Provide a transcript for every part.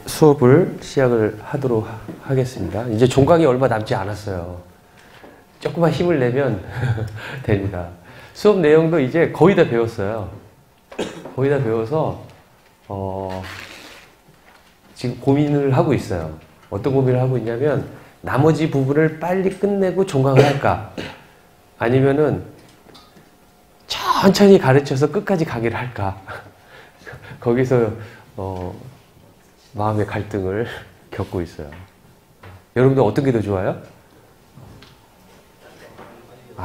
수업을 시작을 하도록 하겠습니다. 이제 종강이 얼마 남지 않았어요. 조금만 힘을 내면 됩니다. 수업 내용도 이제 거의 다 배웠어요. 거의 다 배워서 지금 고민을 하고 있어요. 어떤 고민을 하고 있냐면 나머지 부분을 빨리 끝내고 종강을 할까? 아니면은 천천히 가르쳐서 끝까지 가기를 할까? 거기서 마음의 갈등을 겪고 있어요. 여러분들 어떤 게 더 좋아요?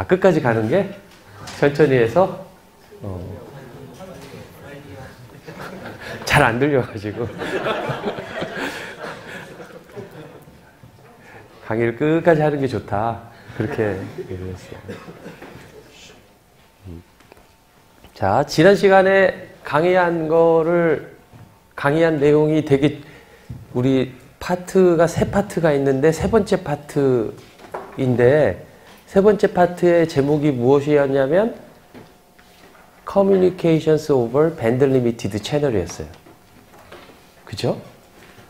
끝까지 가는 게? 천천히 해서? 잘 안 들려가지고. 강의를 끝까지 하는 게 좋다. 그렇게 얘기를 했어요. 자, 지난 시간에 강의한 내용이 되게 우리 파트가 세 파트가 있는데 세 번째 파트인데 세 번째 파트의 제목이 무엇이었냐면 Communications over Band Limited Channel이었어요. 그죠?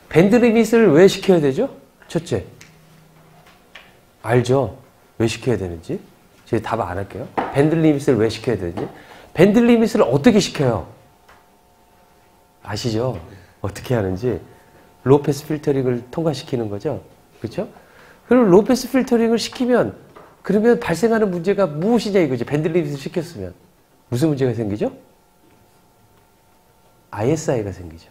밴드 리밋을 왜 시켜야 되죠? 첫째. 알죠? 왜 시켜야 되는지? 제가 답 안 할게요. 밴드 리밋을 왜 시켜야 되는지? 밴드 리밋을 어떻게 시켜요? 아시죠? 어떻게 하는지. 로우패스 필터링을 통과시키는 거죠. 그렇죠? 그리고 로우패스 필터링을 시키면 그러면 발생하는 문제가 무엇이냐 이거죠. 밴드 리밋을 시켰으면. 무슨 문제가 생기죠? ISI가 생기죠.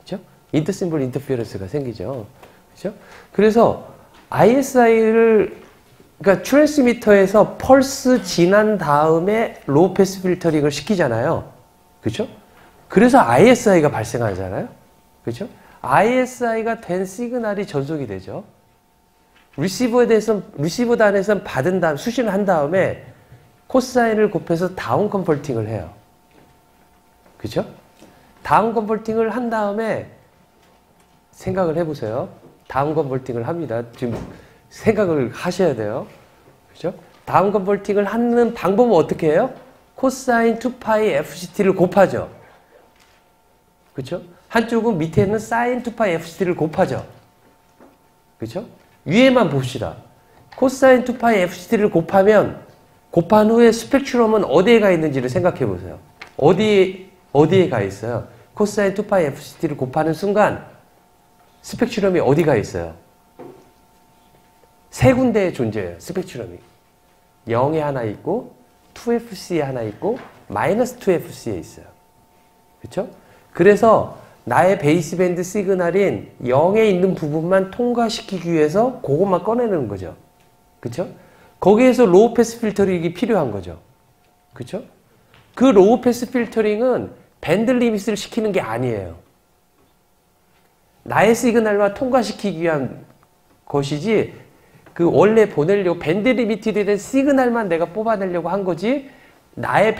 그렇죠? 인터심볼 인터피어런스가 생기죠. 그렇죠? 그래서 그러니까 트랜스미터에서 펄스 지난 다음에 로우패스 필터링을 시키잖아요. 그렇죠? 그래서 ISI가 발생하잖아요. 그렇죠? ISI가 된 시그널이 전송이 되죠. 리시버 단에서는 받은 다음, 수신을 한 다음에 코사인을 곱해서 다운 컨버팅을 해요. 그렇죠? 다운 컨버팅을 한 다음에 생각을 해보세요. 다운 컨버팅을 합니다. 지금 생각을 하셔야 돼요. 그렇죠? 다운 컨버팅을 하는 방법은 어떻게 해요? 코사인 2파이 FCT를 곱하죠. 그렇죠? 한쪽은 밑에는 사인 2파이 FCT를 곱하죠. 그렇죠? 위에만 봅시다. 코사인 2파이 FCT를 곱한 후에 스펙트럼은 어디에 가 있는지를 생각해 보세요. 어디에 가 있어요? 코사인 2파이 FCT를 곱하는 순간 스펙트럼이 어디가 있어요? 세 군데에 존재해요. 스펙트럼이. 0에 하나 있고 2FC에 하나 있고 마이너스 2FC에 있어요. 그렇죠? 그래서 나의 베이스밴드 시그널인 0에 있는 부분만 통과시키기 위해서 그것만 꺼내는 거죠. 그렇죠? 거기에서 로우 패스 필터링이 필요한 거죠. 그렇죠? 그 로우 패스 필터링은 밴드 리밋을 시키는 게 아니에요. 나의 시그널만 통과시키기 위한 것이지 원래 보내려고 밴드 리미티드 된 시그널만 내가 뽑아내려고 한 거지 나의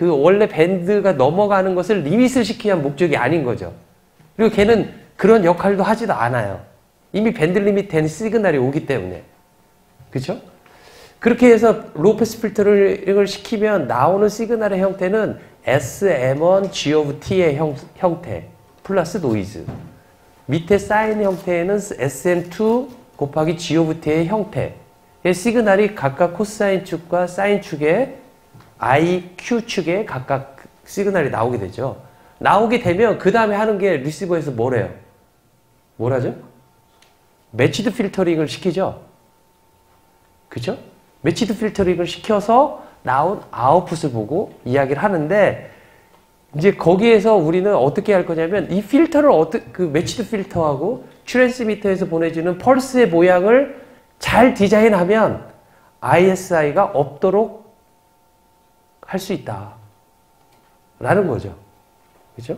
원래 밴드가 넘어가는 것을 리밋을 시키기 위한 목적이 아닌 거죠. 그리고 걔는 그런 역할도 하지도 않아요. 이미 밴드 리밋 된 시그널이 오기 때문에. 그렇죠? 그렇게 해서 로우 패스 필터링을 시키면 나오는 시그널의 형태는 SM1 G of T의 형태 플러스 노이즈. 밑에 사인 형태에는 SM2 곱하기 G of T의 형태. 시그널이 각각 코사인 축과 사인 축에 IQ 축에 각각 시그널이 나오게 되죠. 나오게 되면 그 다음에 하는 게 리시버에서 뭐래요? 뭐라죠? 매치드 필터링을 시키죠. 그죠? 매치드 필터링을 시켜서 나온 아웃풋을 보고 이야기를 하는데 이제 거기에서 우리는 어떻게 할 거냐면 이 필터를 매치드 필터하고 트랜스미터에서 보내주는 펄스의 모양을 잘 디자인하면 ISI가 없도록 할 수 있다. 라는 거죠. 그죠?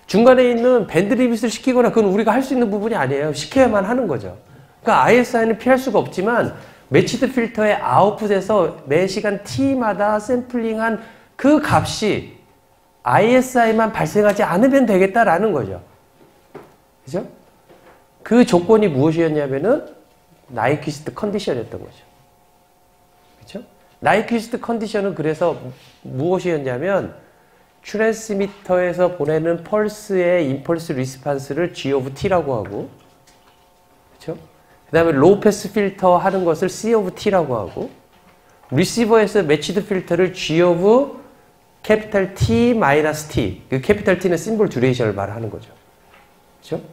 중간에 있는 밴드 리밋을 시키거나 그건 우리가 할 수 있는 부분이 아니에요. 시켜야만 하는 거죠. 그러니까 ISI는 피할 수가 없지만 매치드 필터의 아웃풋에서 매 시간 t마다 샘플링한 그 값이 ISI만 발생하지 않으면 되겠다라는 거죠. 그죠? 그 조건이 무엇이었냐면은 나이퀴스트 컨디션이었던 거죠. 그죠? 나이퀴스트 컨디션은 그래서 무엇이었냐면 트랜스미터에서 보내는 펄스의 임펄스 리스판스를 G of T라고 하고, 그렇죠? 그 다음에 로우 패스 필터 하는 것을 C of T라고 하고, 리시버에서 매치드 필터를 G of 캐피탈 T 마이너스 T, 그 캐피탈 T는 심볼 듀레이션을 말하는 거죠. 그렇죠?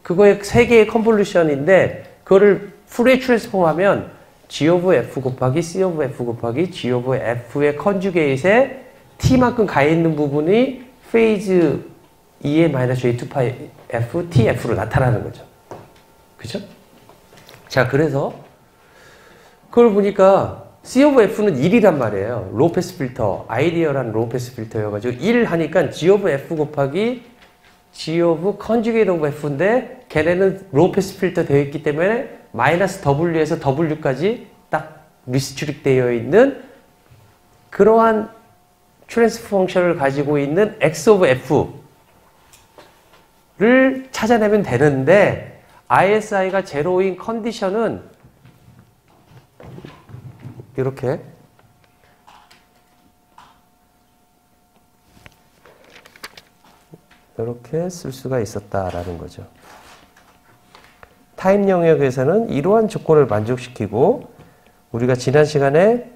그거의 세 개의 컨볼루션인데 그거를 풀에 트랜스폼하면 G of F 곱하기 C of F 곱하기 G of F의 컨주게이트에 T만큼 가 있는 부분이 페이즈 2의 마이너스 J2파이 F, TF로 나타나는 거죠. 그죠? 자, 그래서 그걸 보니까 C of F는 1이란 말이에요. 로우 패스 필터, 아이디어란 로우 패스 필터여가지고 1 하니까 G of F 곱하기 G of conjugate of F인데 걔네는 로우 패스 필터 되어 있기 때문에 마이너스 W에서 W까지 딱 리스트릭 되어 있는 그러한 트랜스퍼 펑션을 가지고 있는 X of F를 찾아내면 되는데 ISI가 제로인 컨디션은 이렇게 쓸 수가 있었다라는 거죠. 타임 영역에서는 이러한 조건을 만족시키고 우리가 지난 시간에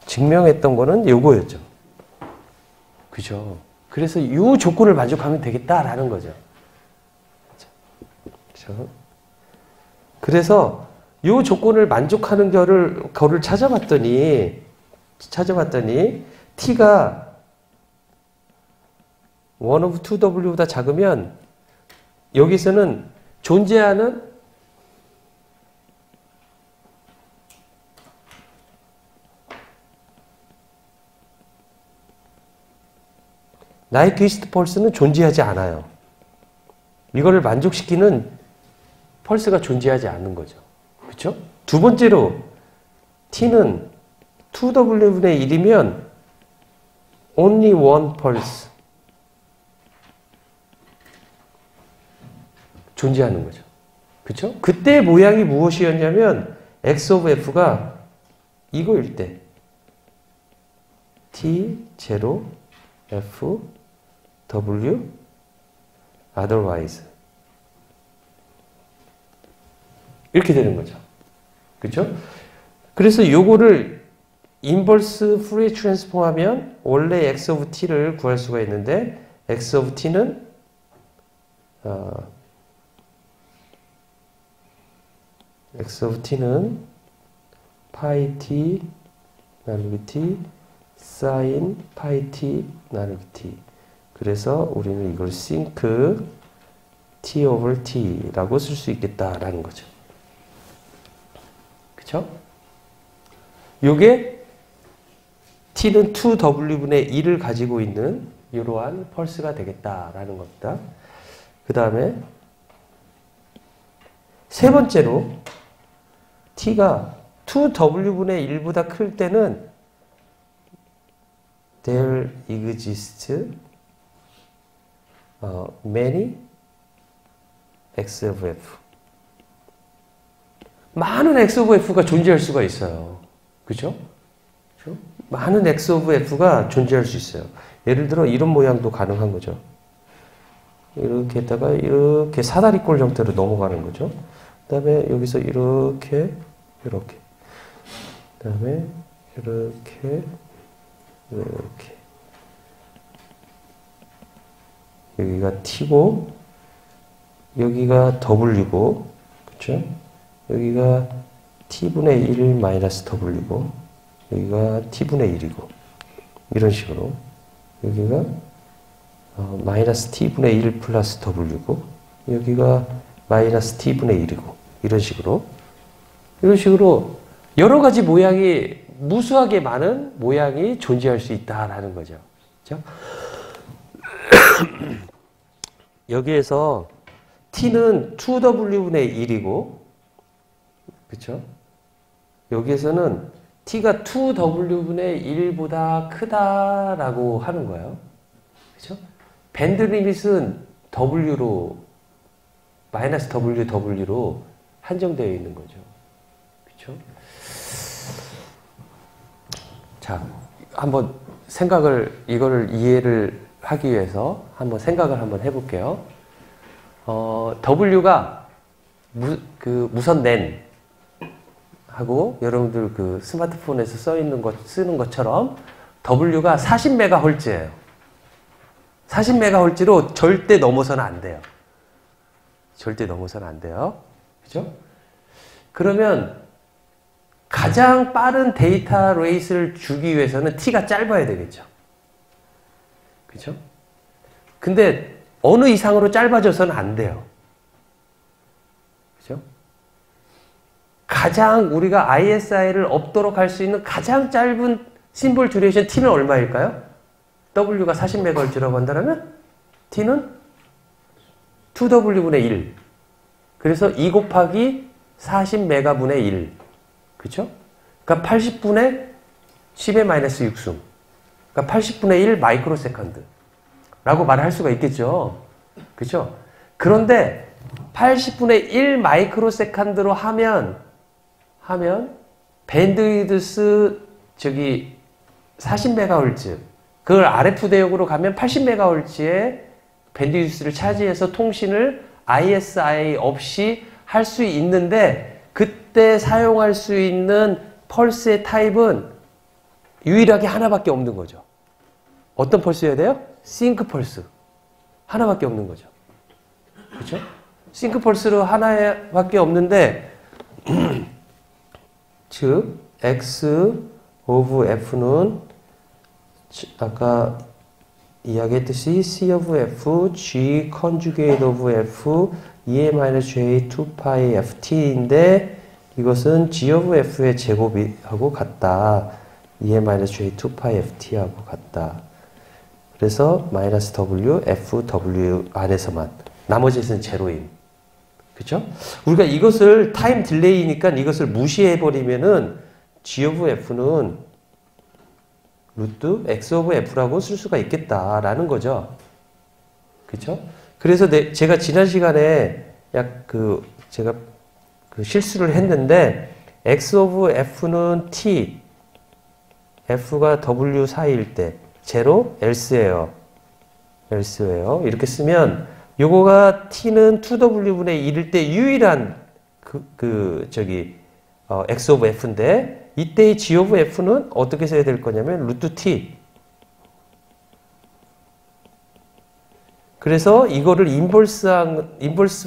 증명했던 거는 요거였죠. 그죠? 그래서 이 조건을 만족하면 되겠다라는 거죠. 그죠? 그래서 이 조건을 만족하는 거를 찾아봤더니 T가 1 of 2W보다 작으면 여기서는 존재하는 나이퀴스트 펄스는 존재하지 않아요. 이거를 만족시키는 펄스가 존재하지 않는 거죠. 그렇죠? 두 번째로 T는 2W분의 1이면 only one pulse 존재하는 거죠. 그렇죠? 그때 모양이 무엇이었냐면 X of F가 이거일 때 T, 0, F, W, otherwise 이렇게 되는 거죠. 그렇죠? 그래서 요거를 인버스 프리 트랜스폼 하면 원래 X of T를 구할 수가 있는데 X of T는 파이 T 나누기 T 사인 파이 T 나누기 T. 그래서 우리는 이걸 싱크 T over T라고 쓸 수 있겠다라는 거죠. 그쵸? 요게 T는 2W분의 1을 가지고 있는 이러한 펄스가 되겠다라는 겁니다. 그 다음에 세 번째로 T가 2W분의 1보다 클 때는 there exists many X of F. 많은 X of F가 존재할 수가 있어요. 그죠? 많은 X of F가 존재할 수 있어요. 예를 들어 이런 모양도 가능한 거죠. 이렇게 했다가 이렇게 사다리꼴 형태로 넘어가는 거죠. 그 다음에 여기서 이렇게 그 다음에 이렇게 여기가 T고 여기가 W고 그쵸? 여기가 T분의 1 마이너스 W고 여기가 T분의 1이고 이런 식으로 여기가 마이너스 T분의 1 플러스 W고 여기가 마이너스 T분의 1이고 이런 식으로 여러 가지 모양이 무수하게 많은 모양이 존재할 수 있다라는 거죠. 그렇죠? 여기에서 T는 2W분의 1이고 그렇죠? 여기에서는 T가 2W분의 1보다 크다라고 하는 거예요. 그렇죠? 밴드 리밋은 W로 마이너스 W로 한정되어 있는 거죠. 그렇죠? 자, 한번 이거를 이해를 하기 위해서 한번 생각을 한번 해볼게요. W가 무선 랜 하고 여러분들 그 스마트폰에서 쓰는 것처럼 W가 40MHz예요. 40MHz로 절대 넘어서는 안 돼요. 절대 넘어서는 안 돼요. 그죠? 그러면 가장 빠른 데이터 레이스를 주기 위해서는 T가 짧아야 되겠죠. 그죠? 근데 어느 이상으로 짧아져서는 안 돼요. 그죠? 가장 우리가 ISI를 업도록 할 수 있는 가장 짧은 심볼 듀레이션 T는 얼마일까요? W가 40MHz라고 한다면 T는 2W분의 1. 그래서 2 곱하기 40메가분의 1. 그쵸? 그러니까 80분의 10의 마이너스 6승. 그러니까 80분의 1 마이크로 세컨드. 라고 말을 할 수가 있겠죠. 그쵸? 그런데 80분의 1 마이크로 세컨드로 하면 밴드위드스 40MHz. 그걸 RF 대역으로 가면 80MHz의 밴드위드스를 차지해서 통신을 ISI 없이 할 수 있는데 그때 사용할 수 있는 펄스의 타입은 유일하게 하나밖에 없는 거죠. 어떤 펄스여야 돼요? 싱크 펄스. 하나밖에 없는 거죠. 그렇죠? 싱크 펄스로 하나밖에 없는데 즉 X of F는 아까 이야기했듯이 C of F, G conjugate of F, EM-J 2파이 FT인데 이것은 G of F의 제곱하고 같다. EM-J 2파이 FT하고 같다. 그래서 마이너스 W, F, W 안에서만. 나머지는 제로임. 그쵸? 우리가 이것을 타임 딜레이니까 이것을 무시해버리면은 G of F는 루트 X of F라고 쓸 수가 있겠다라는 거죠. 그쵸? 그래서 제가 지난 시간에 제가 실수를 했는데 X of F는 T, F가 W 사이일 때 제로, else예요. 이렇게 쓰면 요거가 T는 2W분의 1일 때 유일한 X of F인데 이때의 G of F는 어떻게 써야 될 거냐면 루트 T. 그래서 이거를 인버스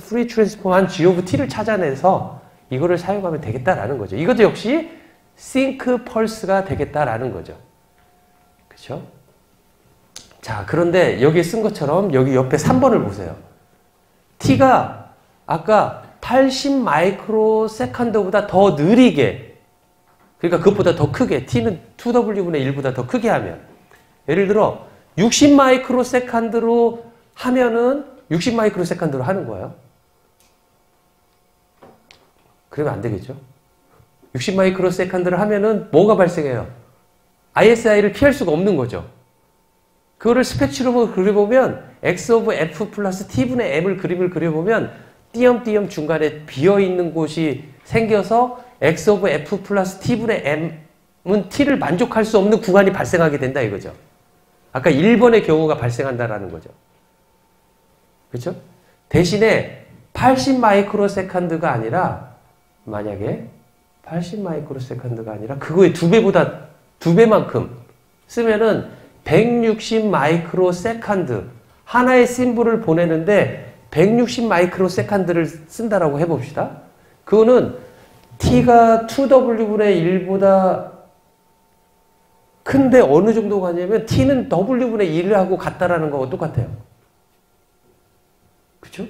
프리 트랜스폼한 G of T를 찾아내서 이거를 사용하면 되겠다라는 거죠. 이것도 역시 싱크 펄스가 되겠다라는 거죠. 그렇죠? 자, 그런데 여기 쓴 것처럼 여기 옆에 3번을 보세요. T가 아까 80 마이크로 세컨드보다 더 느리게, 그러니까 그것보다 더 크게, T는 2W분의 1보다 더 크게 하면, 예를 들어 60 마이크로 세컨드로 하면은 60 마이크로 세컨드로 하는 거예요. 그러면 안 되겠죠? 60 마이크로 세컨드를 하면은 뭐가 발생해요? ISI를 피할 수가 없는 거죠. 그거를 스펙트럼으로 그려보면 X of F 플러스 T분의 M을 그림을 그려보면 띄엄띄엄 중간에 비어있는 곳이 생겨서 X of F 플러스 T분의 M은 T를 만족할 수 없는 구간이 발생하게 된다 이거죠. 아까 1번의 경우가 발생한다라는 거죠. 그렇죠? 대신에 80 마이크로 세컨드가 아니라 만약에 80 마이크로 세컨드가 아니라 그거의 2배만큼 쓰면은 160 마이크로 세컨드 하나의 심볼을 보내는데 160 마이크로 세컨드를 쓴다라고 해봅시다. 그거는 T가 2W분의 1보다 큰데 어느 정도 가냐면 T는 W분의 1하고 같다라는 거하고 똑같아요. 그쵸?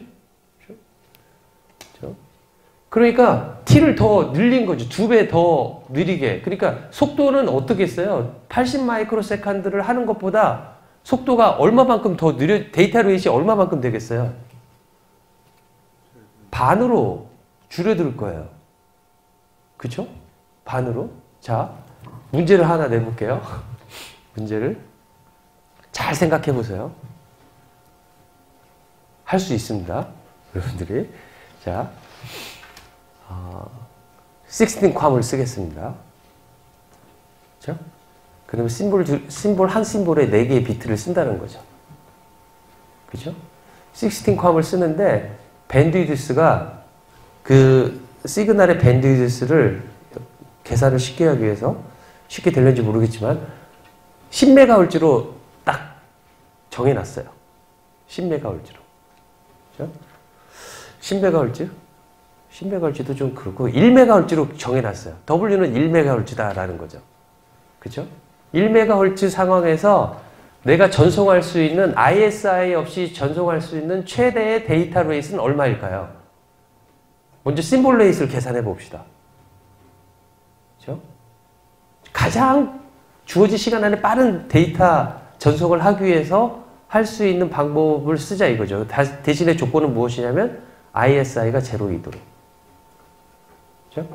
그러니까 T를 더 늘린 거죠. 2배 더 느리게. 그러니까 속도는 어떻게 했어요? 80 마이크로 세컨드를 하는 것보다 속도가 얼마만큼 더 데이터 레이시 얼마만큼 되겠어요? 반으로 줄어들 거예요. 그쵸? 반으로. 자, 문제를 하나 내볼게요. 문제를 잘 생각해 보세요. 할 수 있습니다. 여러분들이. 자, 16컴을 쓰겠습니다. 그죠? 그러면 심볼 한 심볼에 4개의 비트를 쓴다는 거죠. 그죠? 16컴을 쓰는데 밴드위드스가 그 시그널의 밴드위드스를 계산을 쉽게 하기 위해서 쉽게 되는지 모르겠지만 10MHz로 딱 정해놨어요. 10MHz로. 그죠? 10MHz? 10MHz도 좀 그렇고 1MHz로 정해놨어요. W는 1MHz다라는 거죠. 그죠? 1MHz 상황에서 내가 전송할 수 있는 ISI 없이 전송할 수 있는 최대의 데이터 레이스는 얼마일까요? 먼저 심볼 레이스를 계산해 봅시다. 그죠? 가장 주어진 시간 안에 빠른 데이터 전송을 하기 위해서 할 수 있는 방법을 쓰자 이거죠. 대신에 조건은 무엇이냐면 ISI가 제로이도록. 그죠?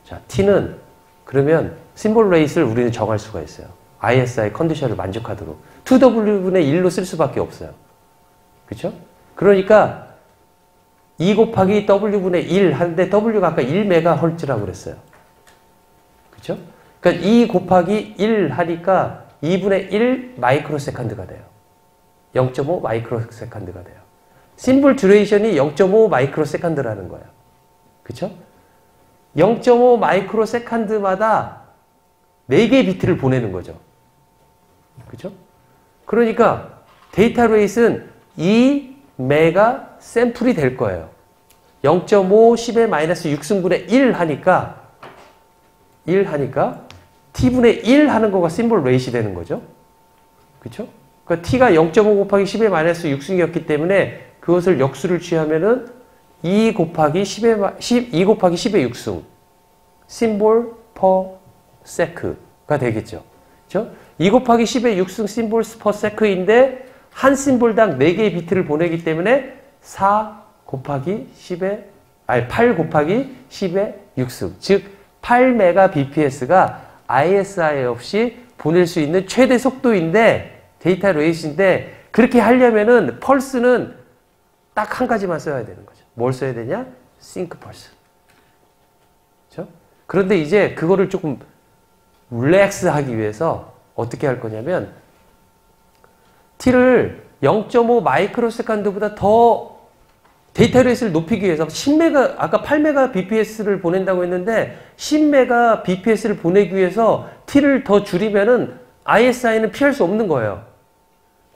자, T는 그러면 심볼 레이스를 우리는 정할 수가 있어요. ISI 컨디션을 만족하도록. 2W분의 1로 쓸 수밖에 없어요. 그죠? 그러니까 2 곱하기 W분의 1 하는데 W가 아까 1MHz라고 그랬어요. 그죠? 그러니까 2 곱하기 1 하니까 2분의 1 마이크로세컨드가 돼요. 0.5 마이크로세컨드가 돼요. 심볼 듀레이션이 0.5 마이크로세컨드라는 거예요. 그쵸? 0.5 마이크로세컨드마다 4개의 비트를 보내는 거죠. 그쵸? 그러니까 데이터 레이스는 2메가 샘플이 될 거예요. 0.5 10의 마이너스 6승분의 1 하니까 t분의 1 하는 거가 심볼 레이시 되는 거죠. 그쵸? 그러니까 t가 0.5 곱하기 10의 마이너스 6승이었기 때문에 그것을 역수를 취하면은 2 곱하기 10의 6승 심볼 퍼 세크가 되겠죠. 그렇죠? 2 곱하기 10의 6승 심볼 퍼 세크인데 한 심볼당 4개의 비트를 보내기 때문에 8 곱하기 10의 6승 즉 8Mbps가 ISI 없이 보낼 수 있는 최대 속도인데 데이터 레이스인데 그렇게 하려면은 펄스는 딱 한 가지만 써야 되는 거죠. 뭘 써야 되냐? 싱크 펄스. 그렇죠? 그런데 이제 그거를 조금 릴렉스 하기 위해서 어떻게 할 거냐면 T를 0.5 마이크로세컨드보다 더 데이터 레이스를 높이기 위해서 10메가 아까 8메가 bps를 보낸다고 했는데 10메가 bps를 보내기 위해서 T를 더 줄이면은 ISI는 피할 수 없는 거예요.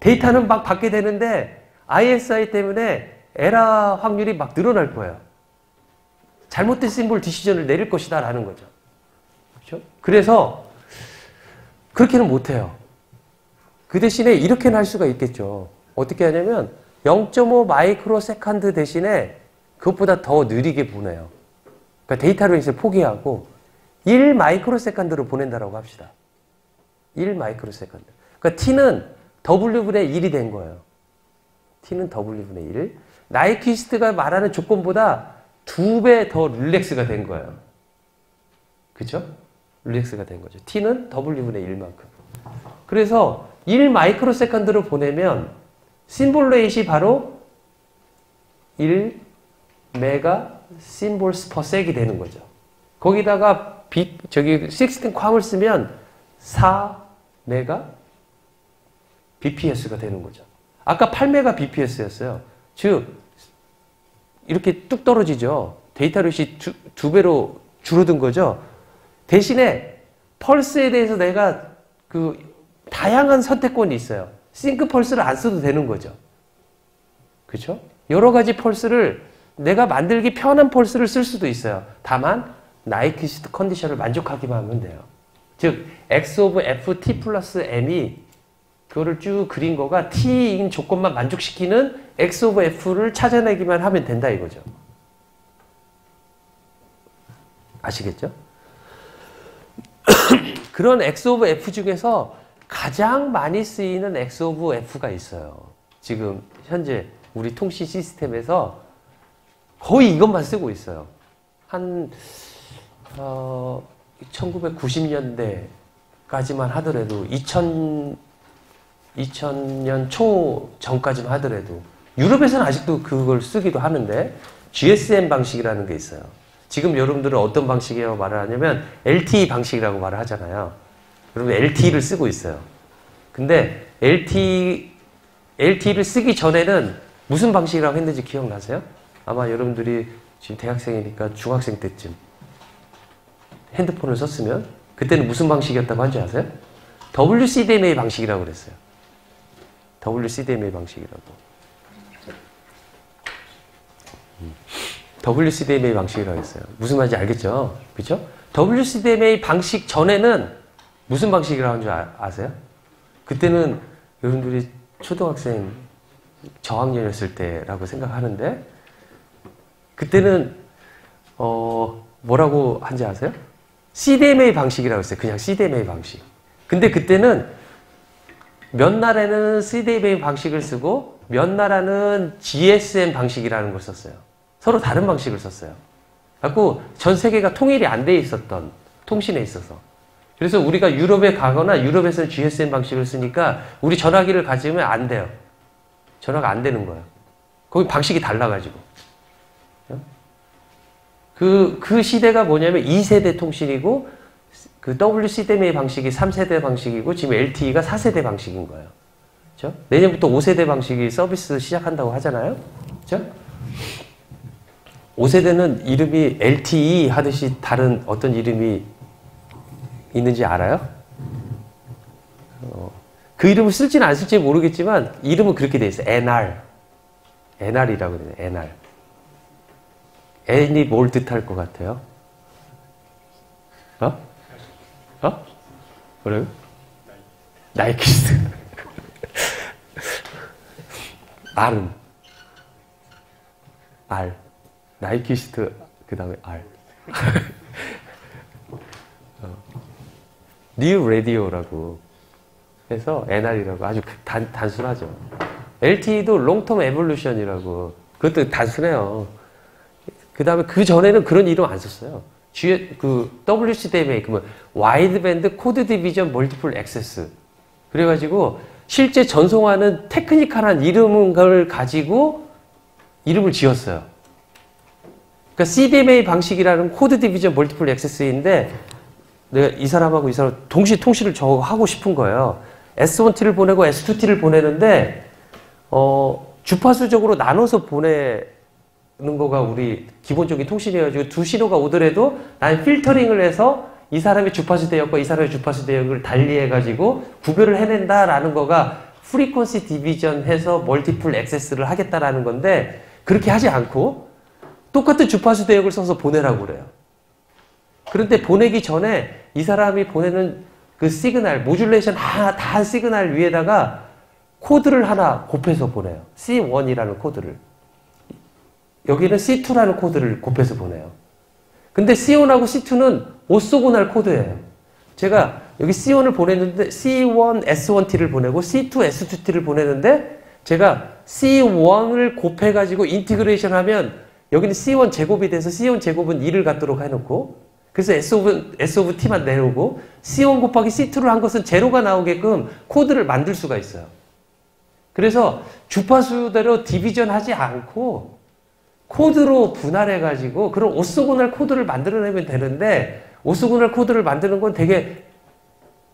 데이터는 막 받게 되는데 ISI 때문에 에러 확률이 막 늘어날 거예요. 잘못된 심볼 디시전을 내릴 것이다 라는 거죠. 그렇죠? 그래서 그렇게는 못해요. 그 대신에 이렇게는 할 수가 있겠죠. 어떻게 하냐면 0.5 마이크로 세컨드 대신에 그것보다 더 느리게 보내요. 그러니까 데이터 레이스를 포기하고 1 마이크로 세컨드로 보낸다라고 합시다. 1 마이크로 세컨드. 그러니까 T는 W분의 1이 된 거예요. T는 W분의 1. 나이퀴스트가 말하는 조건보다 2배 더 릴렉스가 된 거예요. 그죠? 릴렉스가 된 거죠. T는 W분의 1만큼. 그래서 1 마이크로 세컨드로 보내면 심볼 레이시 바로 1 메가 심볼스 퍼 섹이 되는 거죠. 거기다가 16컴을 쓰면 4 메가 bps가 되는 거죠. 아까 8메가 bps였어요. 즉 이렇게 뚝 떨어지죠. 데이터 렛이 두 배로 줄어든 거죠. 대신에 펄스에 대해서 내가 그 다양한 선택권이 있어요. 싱크 펄스를 안 써도 되는 거죠. 그렇죠? 여러 가지 펄스를 내가 만들기 편한 펄스를 쓸 수도 있어요. 다만 나이퀴스트 컨디션을 만족하기만 하면 돼요. 즉 x of f t 플러스 m이 그거를 쭉 그린 거가 t인 조건만 만족시키는 x of f를 찾아내기만 하면 된다 이거죠. 아시겠죠? 그런 x of f 중에서 가장 많이 쓰이는 x of f가 있어요. 지금 현재 우리 통신 시스템에서 거의 이것만 쓰고 있어요. 한 1990년대까지만 하더라도 2000년 초 전까지만 하더라도 유럽에서는 아직도 그걸 쓰기도 하는데 GSM 방식이라는 게 있어요. 지금 여러분들은 어떤 방식이라고 말을 하냐면 LTE 방식이라고 말을 하잖아요. 여러분 LTE를 쓰고 있어요. 근데 LTE를 쓰기 전에는 무슨 방식이라고 했는지 기억나세요? 아마 여러분들이 지금 대학생이니까 중학생 때쯤 핸드폰을 썼으면 그때는 무슨 방식이었다고 한지 아세요? WCDMA 방식이라고 그랬어요. WCDMA 방식이라고. WCDMA 방식이라고 했어요. 무슨 말인지 알겠죠? 그렇죠? WCDMA 방식 전에는 무슨 방식이라고 하는 줄 아세요? 그때는 여러분들이 초등학생 저학년이었을 때라고 생각하는데 그때는 뭐라고 한지 아세요? CDMA 방식이라고 했어요. 그냥 CDMA 방식. 근데 그때는 몇 나라는 CDMA 방식을 쓰고 몇 나라는 GSM 방식이라는 걸 썼어요. 서로 다른 방식을 썼어요. 그래서 전 세계가 통일이 안 돼 있었던 통신에 있어서. 그래서 우리가 유럽에 가거나 유럽에서는 GSM 방식을 쓰니까 우리 전화기를 가지면 안 돼요. 전화가 안 되는 거예요. 거기 방식이 달라가지고. 그 시대가 뭐냐면 2세대 통신이고 그 WCDMA 방식이 3세대 방식이고 지금 LTE가 4세대 방식인 거예요. 그렇죠? 내년부터 5세대 방식이 서비스 시작한다고 하잖아요. 그렇죠? 5세대는 이름이 LTE 하듯이 다른 어떤 이름이 있는지 알아요? 그 이름을 쓸지는 안 쓸지 모르겠지만 이름은 그렇게 돼 있어요. NR이라고 그래요. NR. N이 뭘 뜻할 것 같아요? 뭐라고요? 나이키스트. R은? R. 나이키스트, 그 다음에 R. 뉴 라디오라고 해서 NR이라고 아주 단순하죠. LTE도 롱텀 에볼루션이라고 그것도 단순해요. 그 다음에 그 전에는 그런 이름 안 썼어요. WCDMA, 와이드밴드 코드 디비전 멀티플 액세스. 그래가지고 실제 전송하는 테크니컬한 이름을 가지고 이름을 지었어요. 그러니까 CDMA 방식이라는 코드 디비전 멀티플 액세스인데 내가 이 사람하고 이 사람 동시 통신을 하고 싶은 거예요. S1T를 보내고 S2T를 보내는데 주파수적으로 나눠서 보내는 거가 우리 기본적인 통신이어가지고 두 신호가 오더라도 난 필터링을 해서 이 사람의 주파수 대역과 이 사람의 주파수 대역을 달리해가지고 구별을 해낸다라는 거가 프리퀀시 디비전 해서 멀티플 액세스를 하겠다라는 건데 그렇게 하지 않고 똑같은 주파수 대역을 써서 보내라고 그래요. 그런데 보내기 전에 이 사람이 보내는 그 시그널, 모듈레이션 다 한 시그널 위에다가 코드를 하나 곱해서 보내요. C1이라는 코드를. 여기는 C2라는 코드를 곱해서 보내요. 근데 C1하고 C2는 오소고날 코드예요. 제가 여기 C1을 보냈는데 C1 S1T를 보내고 C2 S2T를 보내는데 제가 C1을 곱해가지고 인티그레이션 하면 여기는 C1 제곱이 돼서 C1 제곱은 2를 갖도록 해놓고 그래서 S of T만 내려오고 C1 곱하기 C2를 한 것은 제로가 나오게끔 코드를 만들 수가 있어요. 그래서 주파수대로 디비전 하지 않고 코드로 분할해가지고 그런 오소고날 코드를 만들어내면 되는데 오소고날 코드를 만드는 건 되게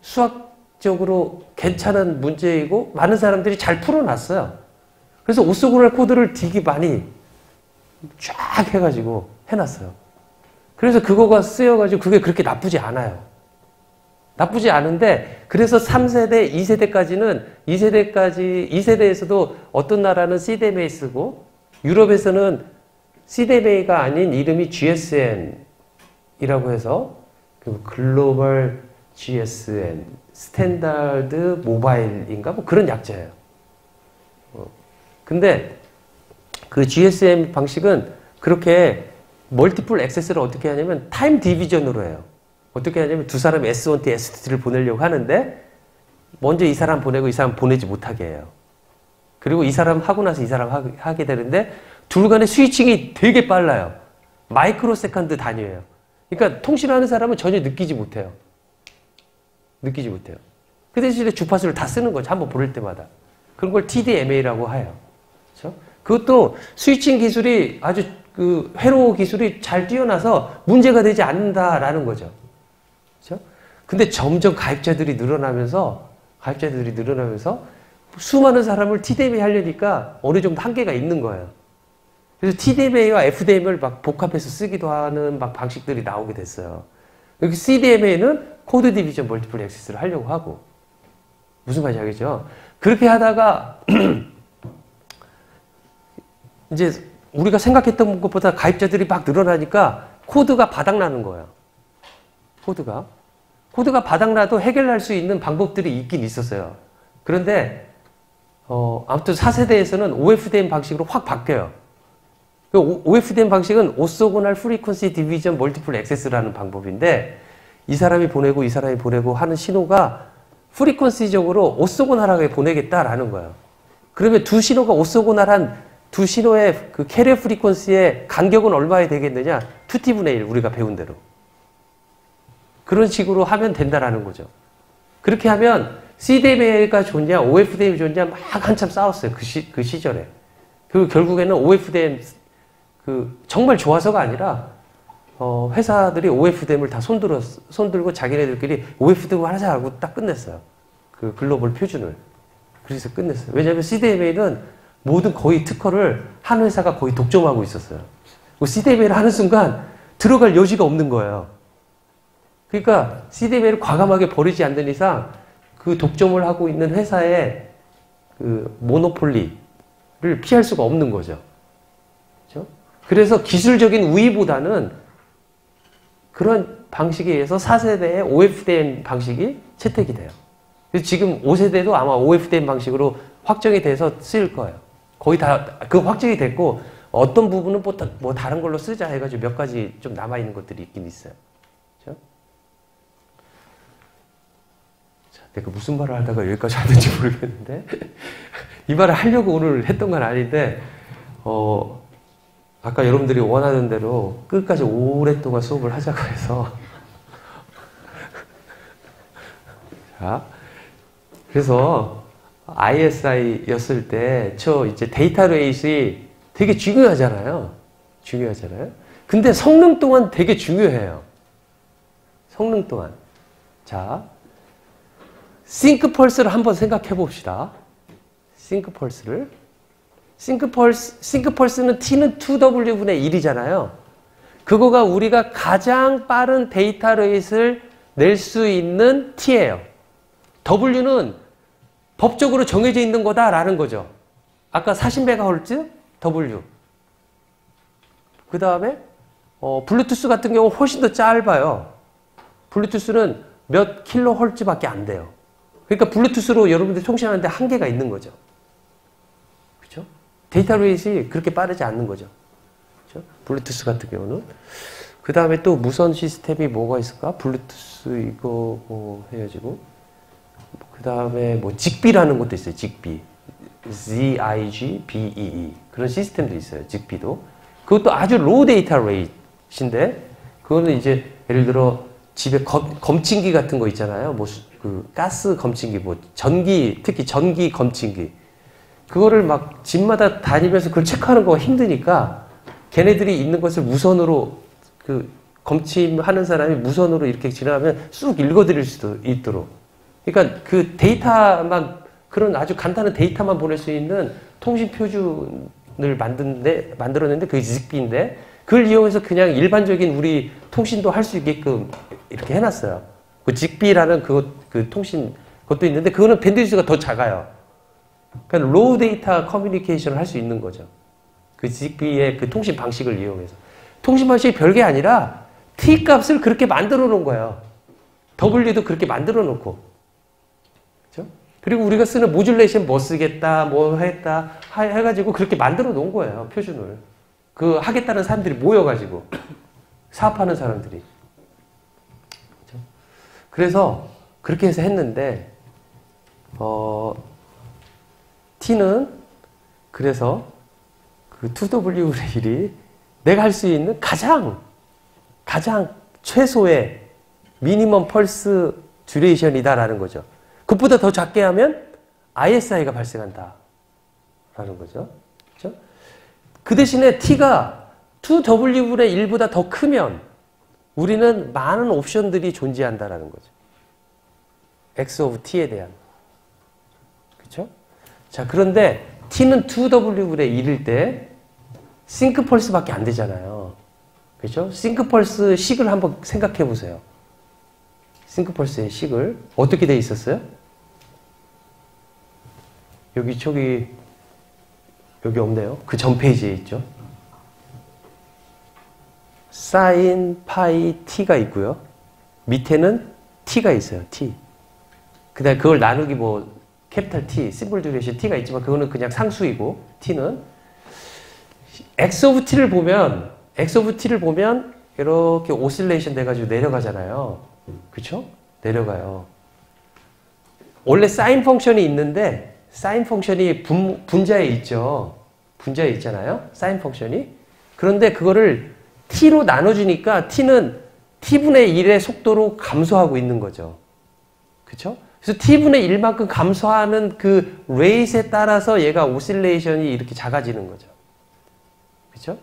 수학적으로 괜찮은 문제이고 많은 사람들이 잘 풀어놨어요. 그래서 오소고날 코드를 되게 많이 쫙 해가지고 해놨어요. 그래서 그거가 쓰여가지고 그게 그렇게 나쁘지 않아요. 나쁘지 않은데 그래서 3세대, 2세대까지는 2세대에서도 어떤 나라는 CDMA 쓰고 유럽에서는 CDMA가 아닌 이름이 GSM이라고 해서 그 글로벌 GSM, 스탠다드 모바일인가 뭐 그런 약자예요. 근데 그 GSM 방식은 그렇게 멀티플 액세스를 어떻게 하냐면 타임 디비전으로 해요. 어떻게 하냐면 두 사람이 S1T, S2T를 보내려고 하는데 먼저 이 사람 보내고 이 사람 보내지 못하게 해요. 그리고 이 사람 하고 나서 이 사람 하게 되는데 둘 간의 스위칭이 되게 빨라요. 마이크로 세컨드 단위예요. 그러니까 통신하는 사람은 전혀 느끼지 못해요. 느끼지 못해요. 그 대신에 주파수를 다 쓰는 거죠. 한번 보낼 때마다. 그런 걸 TDMA라고 해요. 그렇죠? 그것도 스위칭 기술이 아주 그 회로 기술이 잘 뛰어나서 문제가 되지 않는다라는 거죠. 그렇죠? 근데 점점 가입자들이 늘어나면서 수많은 사람을 TDMA 하려니까 어느 정도 한계가 있는 거예요. 그래서 TDMA와 FDMA를 막 복합해서 쓰기도 하는 막 방식들이 나오게 됐어요. 여기 CDMA는 코드 디비전 멀티플 액세스를 하려고 하고. 무슨 말인지 알겠죠? 그렇게 하다가 이제 우리가 생각했던 것보다 가입자들이 막 늘어나니까 코드가 바닥나는 거예요. 코드가 바닥나도 해결할 수 있는 방법들이 있긴 있었어요. 그런데 아무튼 4세대에서는 OFDM 방식으로 확 바뀌어요. OFDM 방식은 오소고날 프리퀀시 디비전 멀티플 액세스라는 방법인데 이 사람이 보내고 이 사람이 보내고 하는 신호가 프리퀀시적으로 오소고날하게 보내겠다라는 거예요. 그러면 두 신호가 오소고날한 두 신호의 그 캐리어 프리퀀시의 간격은 얼마나 되겠느냐? 2t분의 1 우리가 배운 대로. 그런 식으로 하면 된다라는 거죠. 그렇게 하면 CDMA가 좋냐, OFDM이 좋냐 막 한참 싸웠어요. 그 시절에. 그리고 결국에는 OFDM 정말 좋아서가 아니라 회사들이 OFDM을 다 손들고 자기네들끼리 OFDM 하자고 딱 끝냈어요. 그 글로벌 표준을. 그래서 끝냈어요. 왜냐하면 CDMA는 모든 거의 특허를 한 회사가 거의 독점하고 있었어요. CDMA를 하는 순간 들어갈 여지가 없는 거예요. 그러니까 CDMA를 과감하게 버리지 않는 이상 그 독점을 하고 있는 회사의 그 모노폴리를 피할 수가 없는 거죠. 그렇죠? 그래서 기술적인 우위보다는 그런 방식에 의해서 4세대의 OFDM 방식이 채택이 돼요. 그래서 지금 5세대도 아마 OFDM 방식으로 확정이 돼서 쓰일 거예요. 거의 다 그 확정이 됐고 어떤 부분은 뭐 다른 걸로 쓰자 해가지고 몇 가지 좀 남아있는 것들이 있긴 있어요. 그렇죠? 자, 내가 무슨 말을 하다가 여기까지 왔는지 모르겠는데 이 말을 하려고 오늘 했던 건 아닌데 아까 여러분들이 원하는 대로 끝까지 오랫동안 수업을 하자고 해서 자, 그래서 ISI였을 때 저 이제 데이터 레이스이 되게 중요하잖아요. 근데 성능 또한 되게 중요해요. 성능 또한. 자, 싱크펄스를 한번 생각해 봅시다. 싱크펄스는 T는 2W분의 1이잖아요. 그거가 우리가 가장 빠른 데이터 레이스를 낼 수 있는 T예요. W는 법적으로 정해져 있는 거다라는 거죠. 아까 40MHz W. 그 다음에 블루투스 같은 경우는 훨씬 더 짧아요. 블루투스는 몇 킬로헤르츠밖에 안 돼요. 그러니까 블루투스로 여러분들이 통신하는데 한계가 있는 거죠. 그렇죠? 데이터 레이스이 그렇게 빠르지 않는 거죠. 그렇죠? 블루투스 같은 경우는. 그 다음에 또 무선 시스템이 뭐가 있을까? 블루투스 이거 뭐 해가지고. 그 다음에 뭐 직비라는 것도 있어요. 직비. ZIGBEE. 그런 시스템도 있어요. 직비도. 그것도 아주 로우 데이터 레이트인데, 그거는 이제 예를 들어 집에 검침기 같은 거 있잖아요. 뭐 그 가스 검침기, 뭐 전기, 특히 전기 검침기. 그거를 막 집마다 다니면서 그걸 체크하는 거가 힘드니까 걔네들이 있는 것을 무선으로 그 검침하는 사람이 무선으로 이렇게 지나가면 쑥 읽어드릴 수도 있도록. 그러니까 그 데이터만, 그런 아주 간단한 데이터만 보낼 수 있는 통신 표준을 만들어냈는데 그게 직비인데 그걸 이용해서 그냥 일반적인 우리 통신도 할 수 있게끔 이렇게 해놨어요. 그 직비라는 그 통신 것도 있는데 그거는 밴드위드가 더 작아요. 그러니까 로우 데이터 커뮤니케이션을 할 수 있는 거죠. 그 직비의 그 통신 방식을 이용해서. 통신 방식이 별게 아니라 T 값을 그렇게 만들어 놓은 거예요. W도 그렇게 만들어 놓고. 그렇죠? 그리고 우리가 쓰는 모듈레이션 뭐 쓰겠다, 뭐 했다, 해가지고 그렇게 만들어 놓은 거예요. 표준을. 그 하겠다는 사람들이 모여가지고. 사업하는 사람들이. 그렇죠? 그래서 그렇게 해서 했는데, T는 그래서 그 2W의 1이 내가 할 수 있는 가장 최소의 미니멈 펄스 듀레이션이다라는 거죠. 그것보다 더 작게 하면 ISI가 발생한다. 라는 거죠. 그렇죠? 그 대신에 t가 2w분의 1보다 더 크면 우리는 많은 옵션들이 존재한다라는 거죠. x of t에 대한. 그렇죠? 자, 그런데 t는 2w분의 1일 때 싱크 펄스밖에 안 되잖아요. 그렇죠? 싱크 펄스 식을 한번 생각해 보세요. 싱크 펄스의 식을 어떻게 돼 있었어요? 여기 없네요. 그 전 페이지에 있죠. 사인 파이 t가 있고요. 밑에는 t가 있어요. t. 그다음에 그걸 나누기 뭐 캐피탈 T, 심볼 듀레이션 T가 있지만 그거는 그냥 상수이고 T는 X 오브 T를 보면 이렇게 오실레이션 돼가지고 내려가잖아요. 그쵸? 내려가요. 원래 사인 펑션이 있는데 사인 펑션이 분자에 있죠. 분자에 있잖아요. 사인 펑션이. 그런데 그거를 T로 나눠주니까 T는 T분의 1의 속도로 감소하고 있는 거죠. 그쵸? 그래서 t분의 1만큼 감소하는 그 레이트에 따라서 얘가 오실레이션이 이렇게 작아지는 거죠. 그렇죠?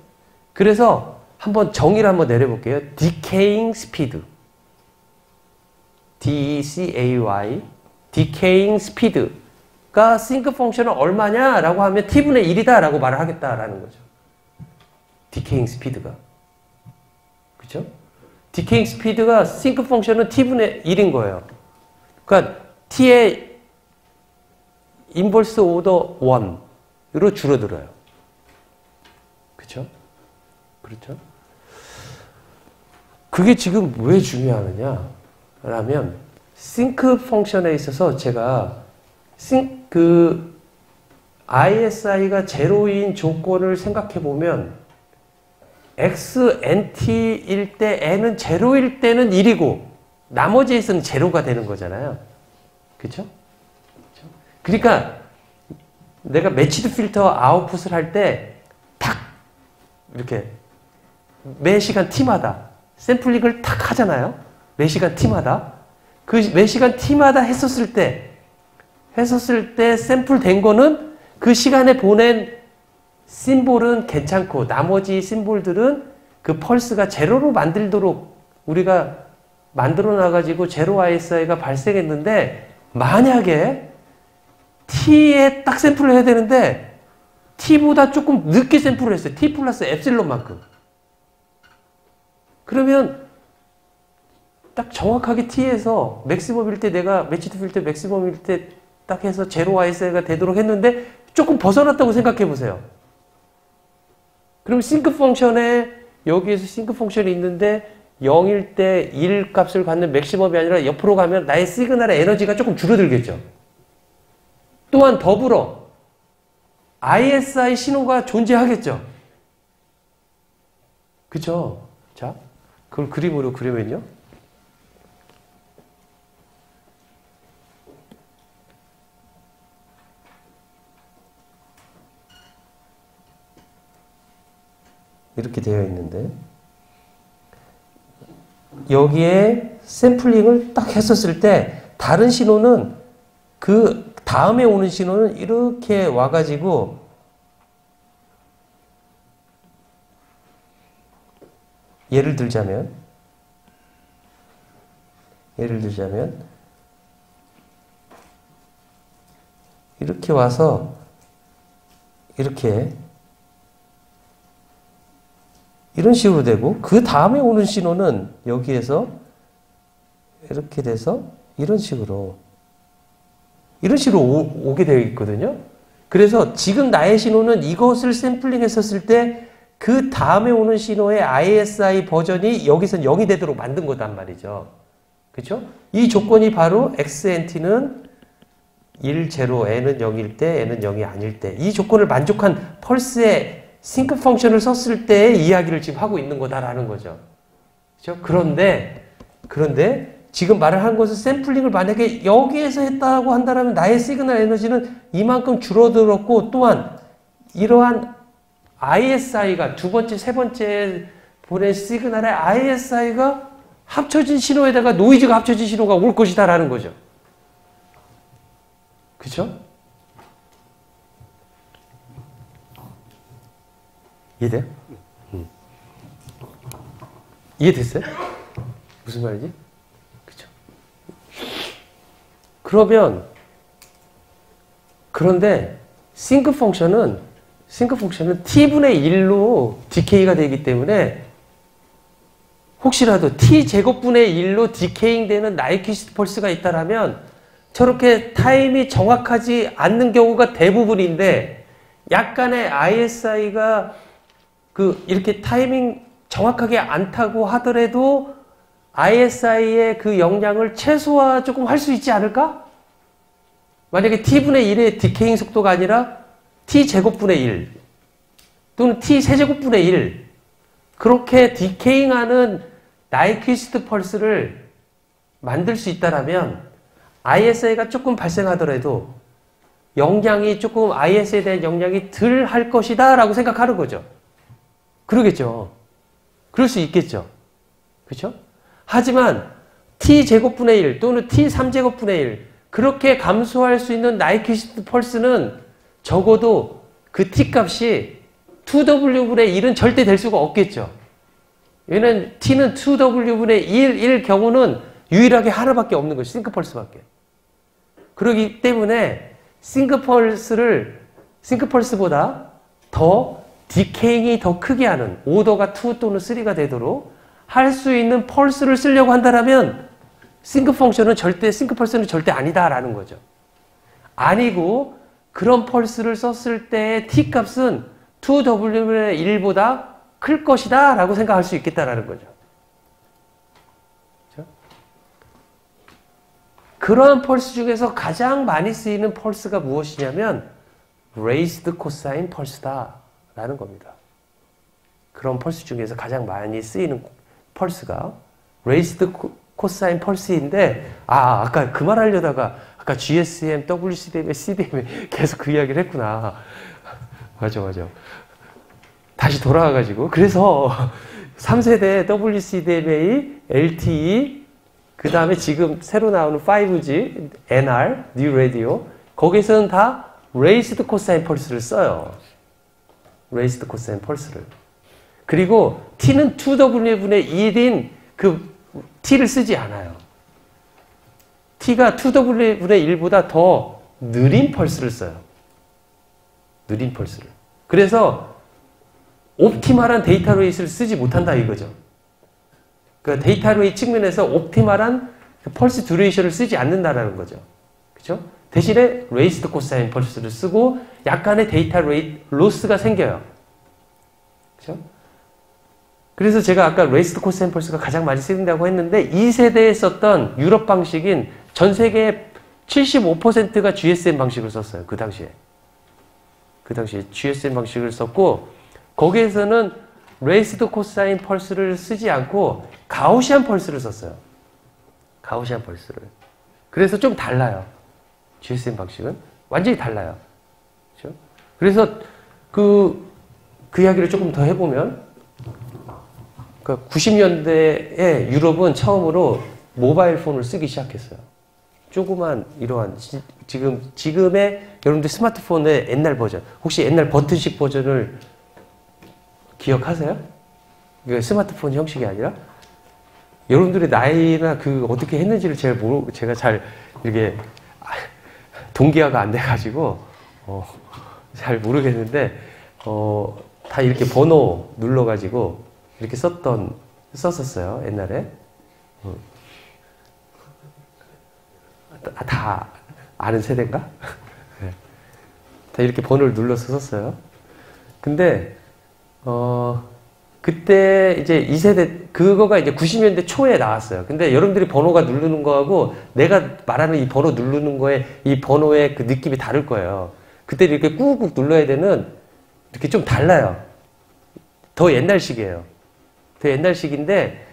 그래서 한번 정의를 한번 내려볼게요. decaying speed. D-E-C-A-Y. decaying speed가 싱크 펑션은 얼마냐라고 하면 t분의 1이다 라고 말을 하겠다라는 거죠. decaying speed가. 그렇죠? decaying speed가 싱크 펑션은 t분의 1인 거예요. 그러니까 t의 인버스 오더 1으로 줄어들어요. 그렇죠? 그렇죠? 그게 지금 왜 중요하느냐? 라면 싱크 펑션에 있어서 제가 ISI가 제로인 조건을 생각해 보면 XNT일 때 N은 제로일 때는 1이고 나머지에서는 제로가 되는 거잖아요. 그렇죠? 그러니까 내가 매치드 필터 아웃풋을 할 때 탁 이렇게 매 시간 t마다 샘플링을 탁 하잖아요. 매 시간 t마다 그 매 시간 t마다 했었을 때 샘플 된 거는 그 시간에 보낸 심볼은 괜찮고 나머지 심볼들은 그 펄스가 제로로 만들도록 우리가 만들어 놔가지고 제로 ISI가 발생했는데 만약에 t에 딱 샘플을 해야 되는데 t보다 조금 늦게 샘플을 했어요. t 플러스 엡실론만큼. 그러면 딱 정확하게 t에서 맥시멈일 때 내가 매치드 필터 맥시멈일 때 딱 해서 제로 ISI가 되도록 했는데 조금 벗어났다고 생각해 보세요. 그럼 싱크 펑션에 여기에서 싱크 펑션이 있는데 0일 때 1 값을 갖는 맥시멈이 아니라 옆으로 가면 나의 시그널의 에너지가 조금 줄어들겠죠. 또한 더불어 ISI 신호가 존재하겠죠. 그쵸? 자, 그걸 그림으로 그리면요. 이렇게 되어 있는데 여기에 샘플링을 딱 했었을 때 다른 신호는 그 다음에 오는 신호는 이렇게 와가지고 예를 들자면 이렇게 와서 이렇게 이런 식으로 되고 그 다음에 오는 신호는 여기에서 이렇게 돼서 이런 식으로 오게 되어 있거든요. 그래서 지금 나의 신호는 이것을 샘플링 했었을 때 그 다음에 오는 신호의 ISI 버전이 여기선 0이 되도록 만든 거단 말이죠. 그렇죠? 이 조건이 바로 XNT는 1, 0, N은 0일 때, N은 0이 아닐 때 이 조건을 만족한 펄스의 싱크 펑션을 썼을 때의 이야기를 지금 하고 있는 거다라는 거죠. 그렇죠? 그런데 지금 말을 한 것은 샘플링을 만약에 여기에서 했다고 한다면 나의 시그널 에너지는 이만큼 줄어들었고 또한 이러한 ISI가 두 번째, 세 번째 보낸 시그널의 ISI가 합쳐진 신호에다가 노이즈가 합쳐진 신호가 올 것이다라는 거죠. 그렇죠? 이해돼요? 이해됐어요? 무슨 말이지? 그쵸? 그런데 싱크 펑션은 t분의 1로 디케이가 되기 때문에 혹시라도 t제곱분의 1로 디케잉 되는 나이퀴스트 펄스가 있다라면 저렇게 타임이 정확하지 않는 경우가 대부분인데 약간의 ISI가 이렇게 타이밍 정확하게 않다고 하더라도 ISI의 그 영향을 최소화 조금 할 수 있지 않을까? 만약에 t분의 1의 디케잉 속도가 아니라 t제곱분의 1 또는 t세제곱분의 1 그렇게 디케잉하는 나이퀴스트 펄스를 만들 수 있다라면 ISI가 조금 발생하더라도 영향이 조금 IS에 대한 영향이 덜 할 것이다 라고 생각하는 거죠. 그러겠죠. 그럴 수 있겠죠. 그렇죠? 하지만 t제곱분의 1 또는 t3제곱분의 1 그렇게 감소할 수 있는 나이퀴스트 펄스는 적어도 그 t값이 2w분의 1은 절대 될 수가 없겠죠. 왜냐면 t는 2w분의 1일 경우는 유일하게 하나밖에 없는 거죠. 싱크펄스밖에. 그렇기 때문에 싱크펄스보다 더 디케잉이 더 크게 하는 오더가 2 또는 3가 되도록 할 수 있는 펄스를 쓰려고 한다면 싱크펄스는 절대 아니다라는 거죠. 아니고 그런 펄스를 썼을 때의 t값은 2w분의 1보다 클 것이다 라고 생각할 수 있겠다라는 거죠. 그렇죠? 그러한 펄스 중에서 가장 많이 쓰이는 펄스가 무엇이냐면 raised cosine 펄스다 라는 겁니다. 그런 펄스 중에서 가장 많이 쓰이는 펄스가 raised cosine 펄스인데 아까 그 말 하려다가 아까 GSM, WCDMA, CDMA 계속 그 이야기를 했구나. 맞아. 다시 돌아와가지고 그래서 3세대 WCDMA, LTE 그 다음에 지금 새로 나오는 5G, NR, New Radio 거기서는 다 raised cosine 펄스를 써요. raised cosine 펄스를. 그리고 T는 2W분의 1인 그 T를 쓰지 않아요. T가 2W분의 1보다 더 느린 펄스를 써요. 느린 펄스를. 그래서 옵티멀한 데이터 레이트를 쓰지 못한다 이거죠. 그러니까 데이터 레이트 측면에서 옵티멀한 펄스 듀레이션을 쓰지 않는다라는 거죠. 그렇죠? 대신에 레이스드 코사인 펄스를 쓰고 약간의 데이터 레이트 로스가 생겨요. 그렇죠? 그래서 제가 아까 레이스드 코사인 펄스가 가장 많이 쓰인다고 했는데 2세대에 썼던 유럽 방식인 전 세계의 75%가 GSM 방식을 썼어요. 그 당시에 GSM 방식을 썼고 거기에서는 레이스드 코사인 펄스를 쓰지 않고 가우시안 펄스를 썼어요. 가우시안 펄스를. 그래서 좀 달라요. GSM 방식은 완전히 달라요. 그렇죠? 그래서 그 이야기를 조금 더 해보면 그러니까 90년대에 유럽은 처음으로 모바일 폰을 쓰기 시작했어요. 조그만 이러한 지금의 여러분들 스마트폰의 옛날 버전 혹시 옛날 버튼식 버전을 기억하세요? 이게 스마트폰 형식이 아니라 여러분들의 나이나 그 어떻게 했는지를 제가 잘 이렇게 동기화가 안 돼가지고 잘 모르겠는데 다 이렇게 번호 눌러가지고 이렇게 썼었어요 옛날에. 다 아는 세대인가? 네. 다 이렇게 번호를 눌러서 썼어요. 근데 그때 이제 2세대 그거가 이제 90년대 초에 나왔어요. 근데 여러분들이 번호가 누르는 거하고 내가 말하는 이 번호 누르는 거에 이 번호의 그 느낌이 다를 거예요. 그때 이렇게 꾹꾹 눌러야 되는 이렇게 좀 달라요. 더 옛날식이에요. 더 옛날식인데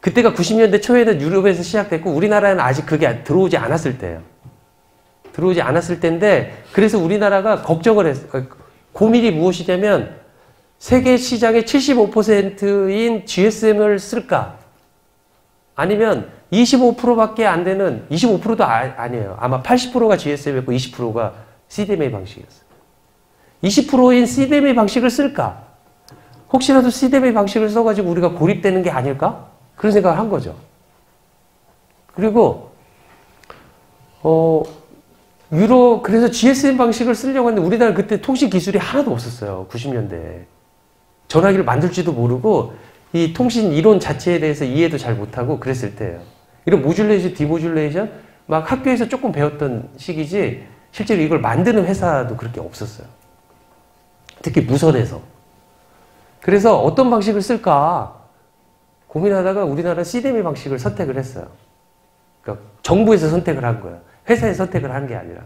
그때가 90년대 초에는 유럽에서 시작됐고 우리나라에는 아직 그게 들어오지 않았을 때예요. 들어오지 않았을 때인데 그래서 우리나라가 걱정을 했어요. 고민이 무엇이냐면 세계 시장의 75%인 GSM을 쓸까? 아니면 25%밖에 안 되는 25%도 아니에요. 아마 80%가 GSM이었고 20%가 CDMA 방식이었어요. 20%인 CDMA 방식을 쓸까? 혹시라도 CDMA 방식을 써가지고 우리가 고립되는 게 아닐까? 그런 생각을 한 거죠. 그리고 그래서 GSM 방식을 쓰려고 했는데 우리나라 그때 통신 기술이 하나도 없었어요. 90년대에. 전화기를 만들지도 모르고 이 통신 이론 자체에 대해서 이해도 잘 못하고 그랬을 때예요. 이런 모듈레이션, 디모듈레이션 막 학교에서 조금 배웠던 시기지 실제로 이걸 만드는 회사도 그렇게 없었어요. 특히 무선에서. 그래서 어떤 방식을 쓸까 고민하다가 우리나라 CDMA 방식을 선택을 했어요. 그러니까 정부에서 선택을 한 거예요. 회사에서 선택을 한 게 아니라.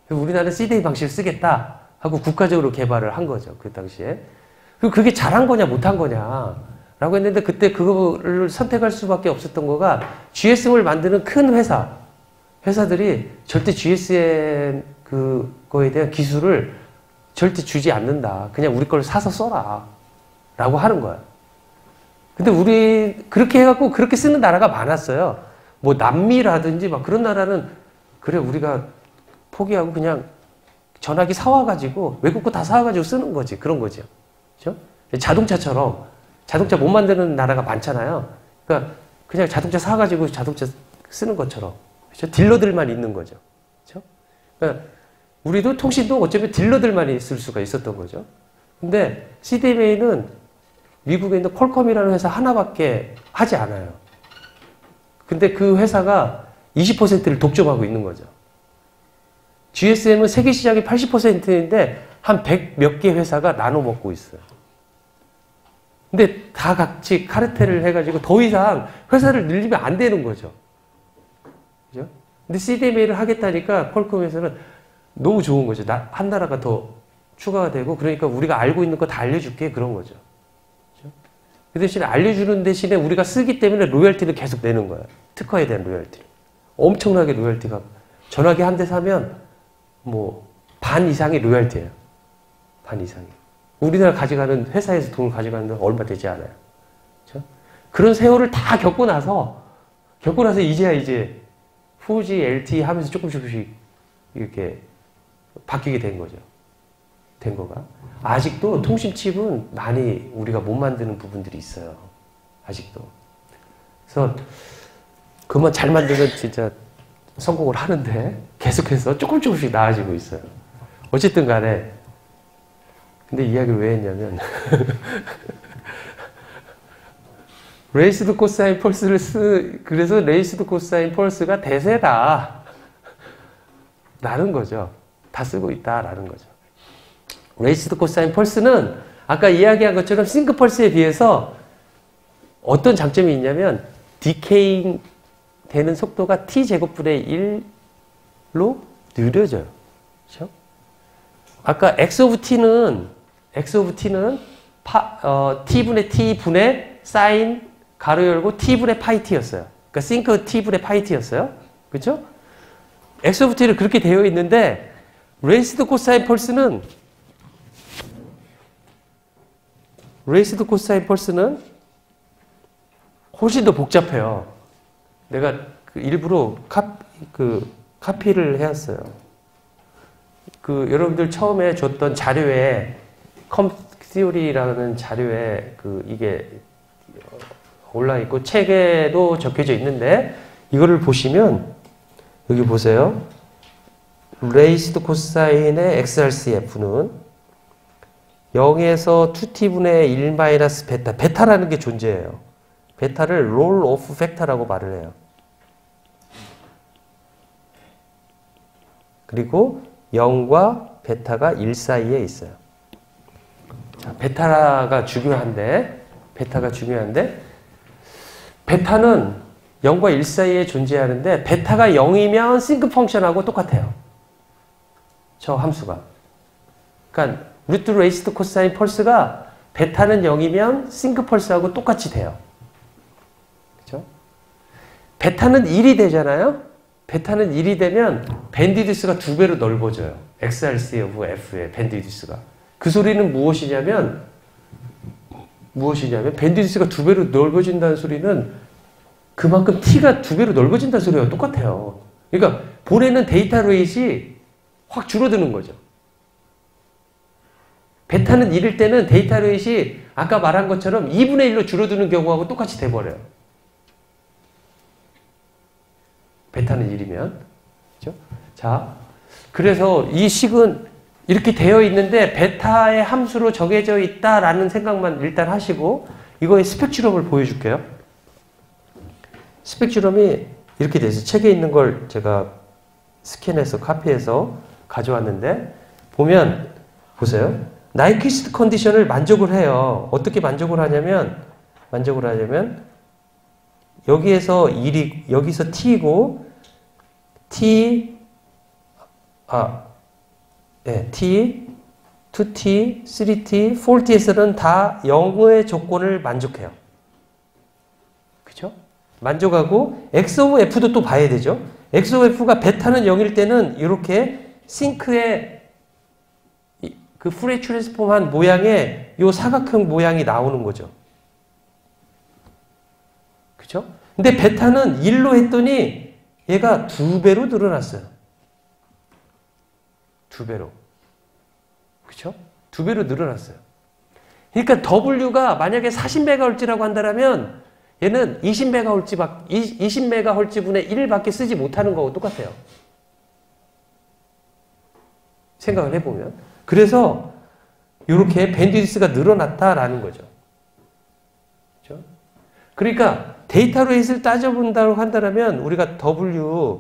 우리나라는 CDMA 방식을 쓰겠다 하고 국가적으로 개발을 한 거죠. 그 당시에. 그리고 그게 잘한 거냐 못한 거냐 라고 했는데 그때 그거를 선택할 수밖에 없었던 거가 GSM을 만드는 큰 회사들이 절대 GSM 그거에 대한 기술을 절대 주지 않는다. 그냥 우리 걸 사서 써라 라고 하는 거야. 근데 우리 그렇게 해갖고 그렇게 쓰는 나라가 많았어요. 뭐 남미라든지 막 그런 나라는 그래 우리가 포기하고 그냥 전화기 사와가지고 외국 거 다 사와가지고 쓰는 거지. 그런 거죠. 그죠? 자동차처럼 자동차 못 만드는 나라가 많잖아요. 그러니까 그냥 자동차 사가지고 자동차 쓰는 것처럼. 그죠? 딜러들만 있는 거죠. 그죠? 그러니까 우리도 통신도 어쩌면 딜러들만 있을 수가 있었던 거죠. 근데 CDMA는 미국에 있는 퀄컴이라는 회사 하나밖에 하지 않아요. 근데 그 회사가 20%를 독점하고 있는 거죠. GSM은 세계 시장이 80%인데 한 100 몇 개 회사가 나눠 먹고 있어요. 근데 다 같이 카르텔을 해가지고 더 이상 회사를 늘리면 안 되는 거죠. 그죠? 근데 CDMA를 하겠다니까 퀄컴에서는 너무 좋은 거죠. 한 나라가 더 추가가 되고 그러니까 우리가 알고 있는 거 다 알려줄게 그런 거죠. 그죠? 그 대신에 알려주는 대신에 우리가 쓰기 때문에 로열티를 계속 내는 거예요. 특허에 대한 로열티를. 엄청나게 로열티가 전화기 한 대 사면 뭐 반 이상이 로열티예요. 반 이상이. 우리나라 가져가는 회사에서 돈을 가져가는 데 얼마 되지 않아요. 그렇죠? 그런 세월을 다 겪고 나서 이제 4G, LTE 하면서 조금씩 이렇게 바뀌게 된 거죠. 된 거가. 아직도 통신 칩은 많이 우리가 못 만드는 부분들이 있어요. 아직도. 그래서 그만 잘 만들면 진짜 성공을 하는데 계속해서 조금씩 나아지고 있어요. 어쨌든 간에 근데 이야기를 왜 했냐면 레이스드 코사인 펄스를 그래서 레이스드 코사인 펄스가 대세다 라는 거죠. 다 쓰고 있다 라는 거죠. 레이스드 코사인 펄스는 아까 이야기한 것처럼 싱크 펄스에 비해서 어떤 장점이 있냐면 디케잉 되는 속도가 t제곱분의 1로 느려져요. 그렇죠? 아까 x of t는 t분의 t분의 사인 가로 열고 t분의 파이 t였어요. 그러니까 싱크 t분의 파이 t였어요. 그렇죠? x of t는 그렇게 되어 있는데 레이스드 코사인 펄스는 훨씬 더 복잡해요. 내가 일부러 카피를 해왔어요. 여러분들 처음에 줬던 자료에 컴티오리라는 자료에 이게 올라 있고 책에도 적혀져 있는데 이거를 보시면 여기 보세요. 레이스드 코사인의 XRCF는 0에서 2t분의 1 마이너스 베타. 베타라는 게 존재해요. 베타를 롤 오프 팩터라고 말을 해요. 그리고 0과 베타가 1 사이에 있어요. 자, 베타가 중요한데 베타는 0과 1 사이에 존재하는데 베타가 0이면 싱크 펑션하고 똑같아요. 저 함수가. 그러니까 루트 레이스드 코사인 펄스가 베타는 0이면 싱크 펄스하고 똑같이 돼요. 그렇죠? 베타는 1이 되잖아요. 베타는 1이 되면 밴드위드스가 2배로 넓어져요. XRC 오브 F의 밴드위드스가. 그 소리는 무엇이냐면 밴드위드스가 2배로 넓어진다는 소리는 그만큼 T가 2배로 넓어진다는 소리와 똑같아요. 그러니까 보내는 데이터 레이트이 확 줄어드는 거죠. 베타는 1일 때는 데이터 레이시 아까 말한 것처럼 2분의 1로 줄어드는 경우하고 똑같이 돼버려요. 베타는 1이면. 그죠? 자, 그래서 이 식은 이렇게 되어 있는데 베타의 함수로 정해져 있다라는 생각만 일단 하시고 이거의 스펙트럼을 보여줄게요. 스펙트럼이 이렇게 돼 있어요. 책에 있는 걸 제가 스캔해서 카피해서 가져왔는데 보면 보세요. 나이퀴스트 컨디션을 만족을 해요. 어떻게 만족을 하냐면 여기에서 1이 여기서 t이고 t 2t, 3t, 4t에서는 다 0의 조건을 만족해요. 그죠? 만족하고 x of f도 또 봐야 되죠. x of f가 베타는 0일 때는 이렇게 싱크에 그 프레이 트랜스폼한 모양의 요 사각형 모양이 나오는 거죠. 그죠? 근데 베타는 1로 했더니 얘가 2배로 늘어났어요. 2배로. 그쵸? 2배로 늘어났어요. 그러니까 W가 만약에 40MHz라고 한다면 얘는 20MHz분의 1밖에 쓰지 못하는 거하고 똑같아요. 생각을 해보면. 그래서 이렇게 밴드위스가 늘어났다라는 거죠. 그렇죠? 그러니까 데이터 레이스를 따져본다고 한다면 우리가 W를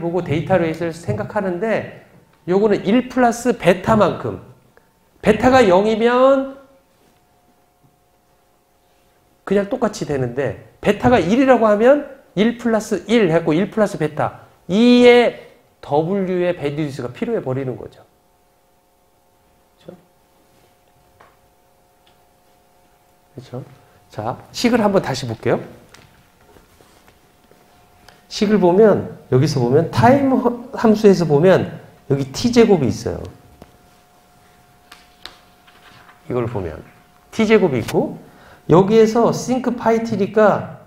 보고 데이터 레이스를 생각하는데 요거는 1 플러스 베타만큼 베타가 0이면 그냥 똑같이 되는데 베타가 1이라고 하면 1 플러스 1 해갖고 1 플러스 베타 2의 W의 밴드위스가 필요해 버리는 거죠. 그렇죠? 자, 식을 한번 다시 볼게요. 식을 보면 여기서 보면 타임 함수에서 보면 여기 t제곱이 있어요. 이걸 보면 t제곱이 있고 여기에서 싱크 파이 t니까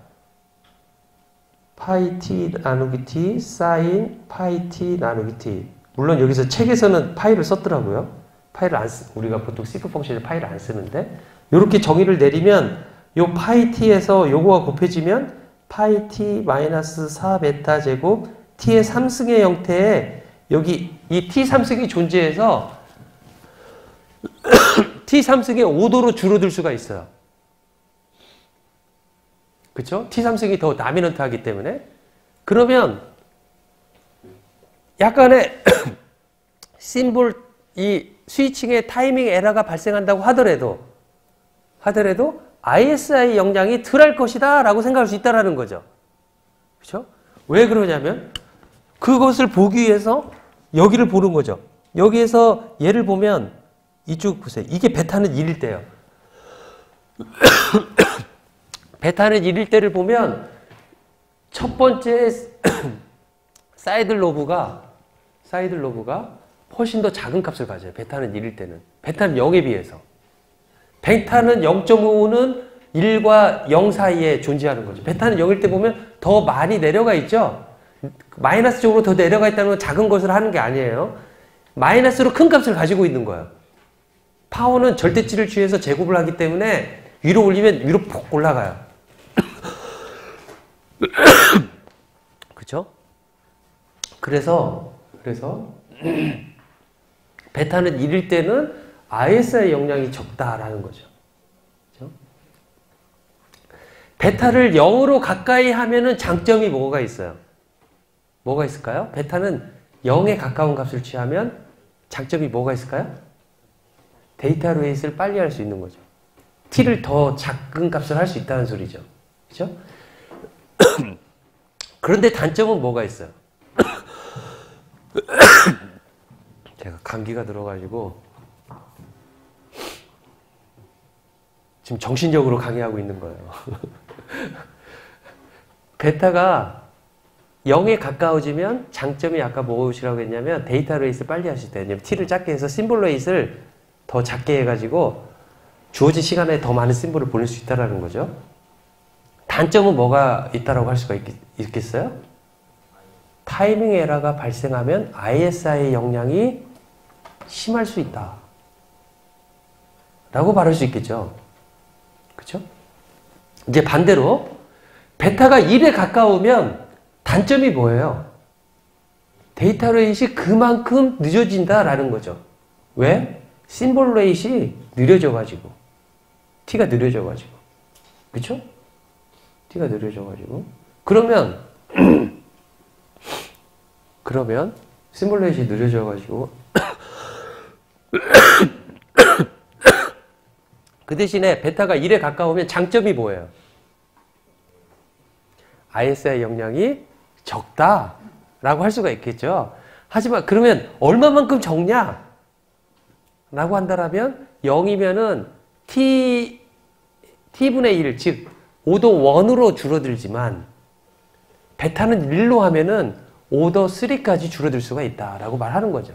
파이 t 나누기 t 사인 파이 t 나누기 t. 물론 여기서 책에서는 파이를 썼더라고요. 파이를 안 쓰, 우리가 보통 시프 펑션에 파이를 안 쓰는데 이렇게 정의를 내리면 요 파이 t에서 요거가 곱해지면 파이 t 마이너스 4 베타 제곱 t의 3승의 형태에 여기 이 t 3승이 존재해서 t 3승의 5도로 줄어들 수가 있어요. 그쵸? t 3승이 더 나미넌트 하기 때문에 그러면 약간의 심볼 이 스위칭의 타이밍 에러가 발생한다고 하더라도 ISI 역량이 덜할 것이다 라고 생각할 수 있다는 거죠. 그렇죠? 왜 그러냐면 그것을 보기 위해서 여기를 보는 거죠. 여기에서 얘를 보면 이쪽 보세요. 이게 베타는 1일 때예요. 베타는 1일 때를 보면 첫 번째 사이드 로브가 훨씬 더 작은 값을 가져요. 베타는 1일 때는. 베타는 0에 비해서. 베타는 0.5는 1과 0 사이에 존재하는 거죠. 베타는 0일 때 보면 더 많이 내려가 있죠. 마이너스 쪽으로 더 내려가 있다는 건 작은 것을 하는 게 아니에요. 마이너스로 큰 값을 가지고 있는 거예요. 파워는 절대치를 취해서 제곱을 하기 때문에 위로 올리면 위로 폭 올라가요. 그렇죠? 그래서 베타는 1일 때는 ISI 역량이 적다라는 거죠. 그렇죠? 베타를 0으로 가까이 하면은 장점이 뭐가 있어요? 뭐가 있을까요? 베타는 0에 가까운 값을 취하면 장점이 뭐가 있을까요? 데이터 레이스를 빨리 할 수 있는 거죠. t를 더 작은 값을 할 수 있다는 소리죠. 그렇죠? 그런데 단점은 뭐가 있어요? 제가 감기가 들어가지고 지금 정신적으로 강의하고 있는 거예요. 베타가 0에 가까워지면 장점이 아까 무엇이라고 했냐면 데이터 레이스 빨리 할 수 있다. 왜냐면 t를 작게 해서 심볼 레이스를 더 작게 해가지고 주어진 시간에 더 많은 심볼을 보낼 수 있다는 거죠. 단점은 뭐가 있다라고 할 수가 있겠어요? 타이밍 에러가 발생하면 ISI 역량이 심할 수 있다. 라고 말할 수 있겠죠. 그쵸? 이제 반대로 베타가 1에 가까우면 단점이 뭐예요? 데이터 레이트이 그만큼 늦어진다라는 거죠. 왜? 심볼 레이트이 느려져가지고. t가 느려져가지고. 그쵸? t가 느려져가지고. 그러면 심볼 레이트이 느려져가지고 그 대신에 베타가 1에 가까우면 장점이 뭐예요? ISI 역량이 적다라고 할 수가 있겠죠. 하지만 그러면 얼마만큼 적냐? 라고 한다면 0이면은 t분의 1, 즉 오더 1으로 줄어들지만 베타는 1로 하면은 오더 3까지 줄어들 수가 있다라고 말하는 거죠.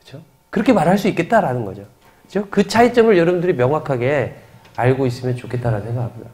그렇죠? 그렇게 말할 수 있겠다라는 거죠. 그렇죠? 그 차이점을 여러분들이 명확하게 알고 있으면 좋겠다라는 생각합니다.